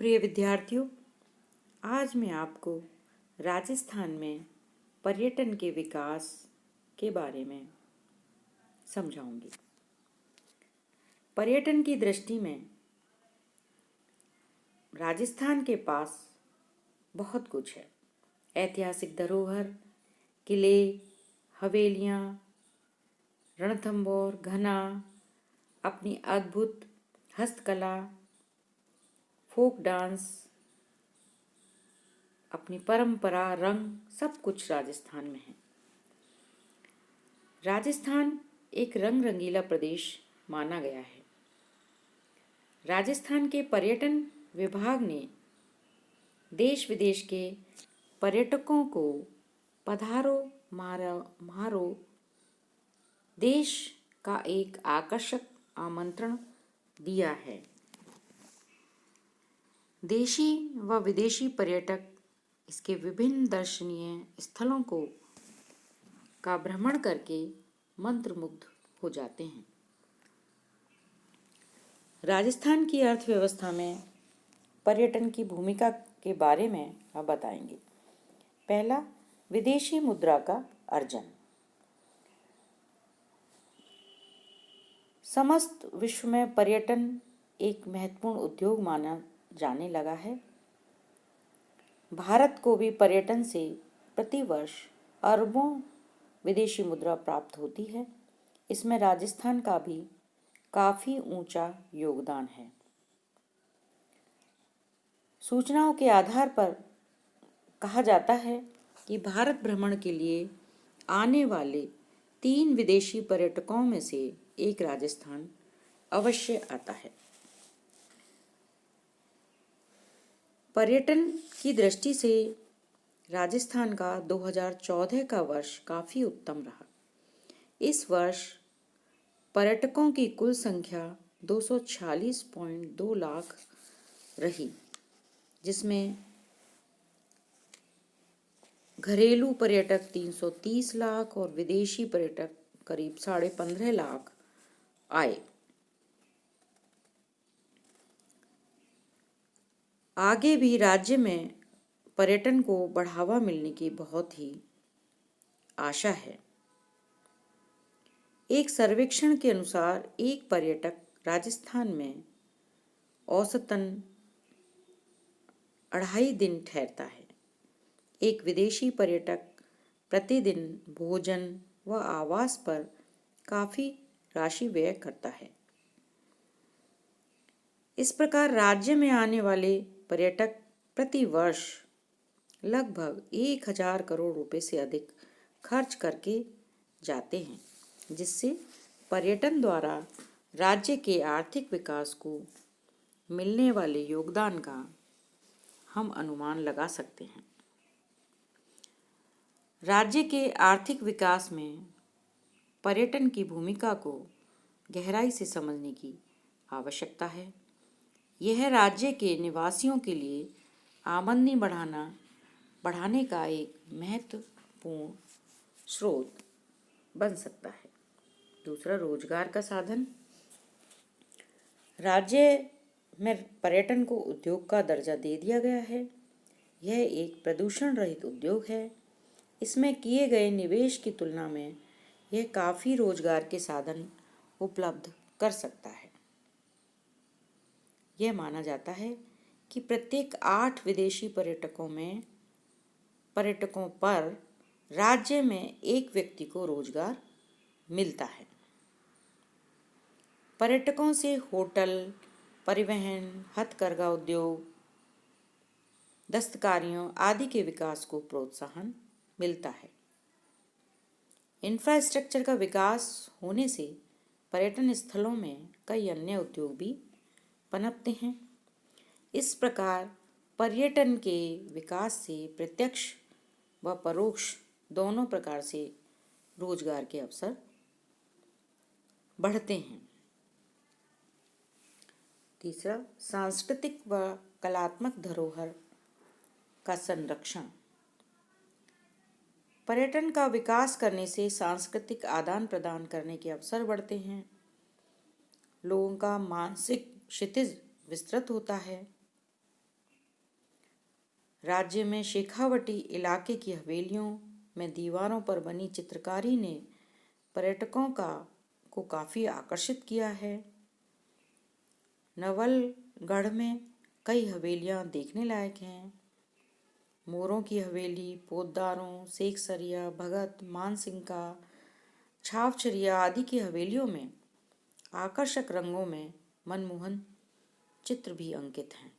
प्रिय विद्यार्थियों, आज मैं आपको राजस्थान में पर्यटन के विकास के बारे में समझाऊंगी। पर्यटन की दृष्टि में राजस्थान के पास बहुत कुछ है। ऐतिहासिक धरोहर, किले, हवेलियाँ, रणथंभौर, घना, अपनी अद्भुत हस्तकला, फोक डांस, अपनी परंपरा, रंग, सब कुछ राजस्थान में है। राजस्थान एक रंग रंगीला प्रदेश माना गया है। राजस्थान के पर्यटन विभाग ने देश विदेश के पर्यटकों को पधारो मारो देश का एक आकर्षक आमंत्रण दिया है। देशी व विदेशी पर्यटक इसके विभिन्न दर्शनीय स्थलों का भ्रमण करके मंत्रमुग्ध हो जाते हैं। राजस्थान की अर्थव्यवस्था में पर्यटन की भूमिका के बारे में अब बताएंगे। पहला, विदेशी मुद्रा का अर्जन। समस्त विश्व में पर्यटन एक महत्वपूर्ण उद्योग माना जाने लगा है। भारत को भी पर्यटन से प्रतिवर्ष अरबों विदेशी मुद्रा प्राप्त होती है। इसमें राजस्थान का भी काफ़ी ऊंचा योगदान है। सूचनाओं के आधार पर कहा जाता है कि भारत भ्रमण के लिए आने वाले 3 विदेशी पर्यटकों में से एक राजस्थान अवश्य आता है। पर्यटन की दृष्टि से राजस्थान का 2014 का वर्ष काफ़ी उत्तम रहा। इस वर्ष पर्यटकों की कुल संख्या 246.2 लाख रही, जिसमें घरेलू पर्यटक 330 लाख और विदेशी पर्यटक करीब 15.5 लाख आए। आगे भी राज्य में पर्यटन को बढ़ावा मिलने की बहुत ही आशा है। एक सर्वेक्षण के अनुसार एक पर्यटक राजस्थान में औसतन 2.5 दिन ठहरता है। एक विदेशी पर्यटक प्रतिदिन भोजन व आवास पर काफ़ी राशि व्यय करता है। इस प्रकार राज्य में आने वाले पर्यटक प्रति वर्ष लगभग 1000 करोड़ रुपए से अधिक खर्च करके जाते हैं, जिससे पर्यटन द्वारा राज्य के आर्थिक विकास को मिलने वाले योगदान का हम अनुमान लगा सकते हैं। राज्य के आर्थिक विकास में पर्यटन की भूमिका को गहराई से समझने की आवश्यकता है। यह राज्य के निवासियों के लिए आमदनी बढ़ाने का एक महत्वपूर्ण स्रोत बन सकता है। दूसरा, रोजगार का साधन। राज्य में पर्यटन को उद्योग का दर्जा दे दिया गया है। यह एक प्रदूषण रहित उद्योग है। इसमें किए गए निवेश की तुलना में यह काफ़ी रोजगार के साधन उपलब्ध कर सकता है। यह माना जाता है कि प्रत्येक 8 विदेशी पर्यटकों पर राज्य में एक व्यक्ति को रोजगार मिलता है। पर्यटकों से होटल, परिवहन, हथकरघा उद्योग, दस्तकारियों आदि के विकास को प्रोत्साहन मिलता है। इंफ्रास्ट्रक्चर का विकास होने से पर्यटन स्थलों में कई अन्य उद्योग भी पनपते हैं। इस प्रकार पर्यटन के विकास से प्रत्यक्ष व परोक्ष दोनों प्रकार से रोजगार के अवसर बढ़ते हैं। तीसरा, सांस्कृतिक व कलात्मक धरोहर का संरक्षण। पर्यटन का विकास करने से सांस्कृतिक आदान प्रदान करने के अवसर बढ़ते हैं। लोगों का मानसिक क्षितिज विस्तृत होता है। राज्य में शेखावटी इलाके की हवेलियों में दीवारों पर बनी चित्रकारी ने पर्यटकों को काफ़ी आकर्षित किया है। नवलगढ़ में कई हवेलियां देखने लायक हैं। मोरों की हवेली, पोद्दारों, सेखसरिया, भगत, मानसिंह का, छावचरिया आदि की हवेलियों में आकर्षक रंगों में मनमोहन चित्र भी अंकित हैं।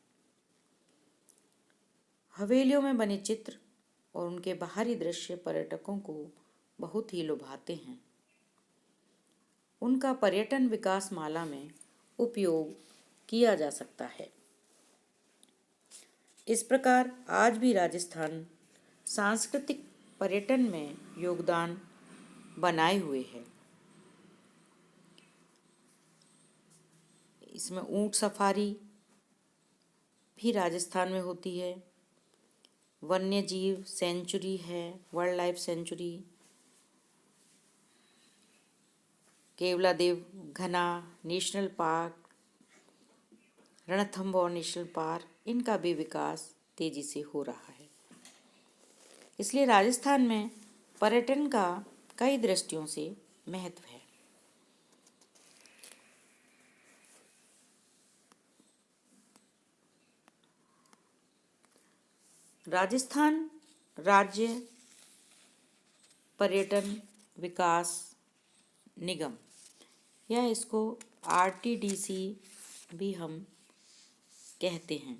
हवेलियों में बने चित्र और उनके बाहरी दृश्य पर्यटकों को बहुत ही लुभाते हैं। उनका पर्यटन विकास माला में उपयोग किया जा सकता है। इस प्रकार आज भी राजस्थान सांस्कृतिक पर्यटन में योगदान बनाए हुए है। इसमें ऊंट सफारी भी राजस्थान में होती है। वन्य जीव सेंचुरी है, वाइल्ड लाइफ सेंचुरी, केवलादेव घना national park, Ranthambore national park, इनका भी विकास तेजी से हो रहा है। इसलिए राजस्थान में पर्यटन का कई दृष्टियों से महत्व है। राजस्थान राज्य पर्यटन विकास निगम या इसको RTDC भी हम कहते हैं।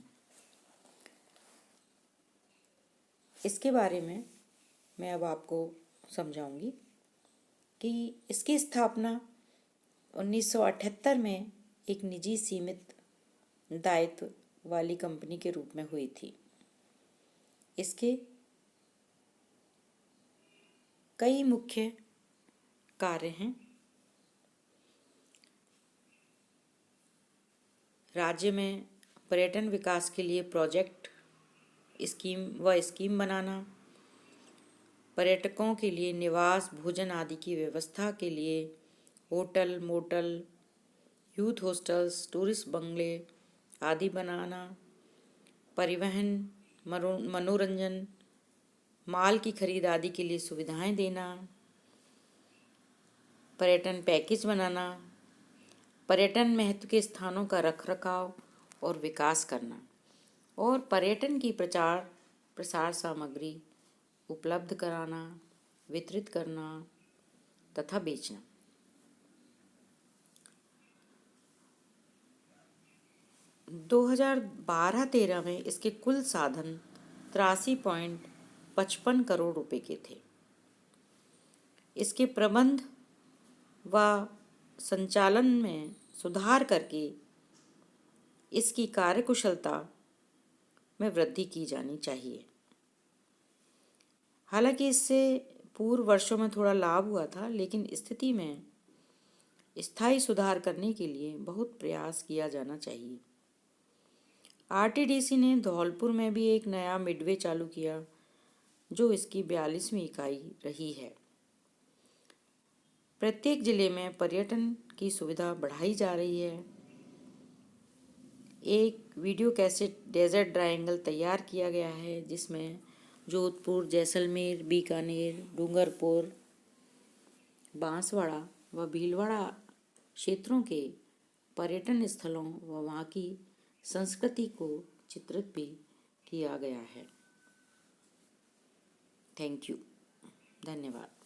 इसके बारे में मैं अब आपको समझाऊंगी कि इसकी स्थापना 1978 में एक निजी सीमित दायित्व वाली कंपनी के रूप में हुई थी। इसके कई मुख्य कार्य हैं। राज्य में पर्यटन विकास के लिए प्रोजेक्ट स्कीम बनाना, पर्यटकों के लिए निवास भोजन आदि की व्यवस्था के लिए hotel, motel, youth hostels, tourist बंगले आदि बनाना, परिवहन, मनोरंजन, माल की खरीद आदि के लिए सुविधाएं देना, पर्यटन पैकेज बनाना, पर्यटन महत्व के स्थानों का रखरखाव और विकास करना और पर्यटन की प्रचार प्रसार सामग्री उपलब्ध कराना, वितरित करना तथा बेचना। 2012-13 में इसके कुल साधन 83.55 करोड़ रुपए के थे। इसके प्रबंध व संचालन में सुधार करके इसकी कार्यकुशलता में वृद्धि की जानी चाहिए। हालांकि इससे पूर्व वर्षों में थोड़ा लाभ हुआ था, लेकिन स्थिति में स्थायी सुधार करने के लिए बहुत प्रयास किया जाना चाहिए। RTDC ने धौलपुर में भी एक नया मिडवे चालू किया, जो इसकी 42वीं इकाई रही है। प्रत्येक जिले में पर्यटन की सुविधा बढ़ाई जा रही है। एक वीडियो कैसेट डेजर्ट ट्रायंगल तैयार किया गया है, जिसमें जोधपुर, जैसलमेर, बीकानेर, डूंगरपुर, बांसवाड़ा व भीलवाड़ा क्षेत्रों के पर्यटन स्थलों व वहाँ की संस्कृति को चित्रित भी किया गया है। थैंक यू, धन्यवाद।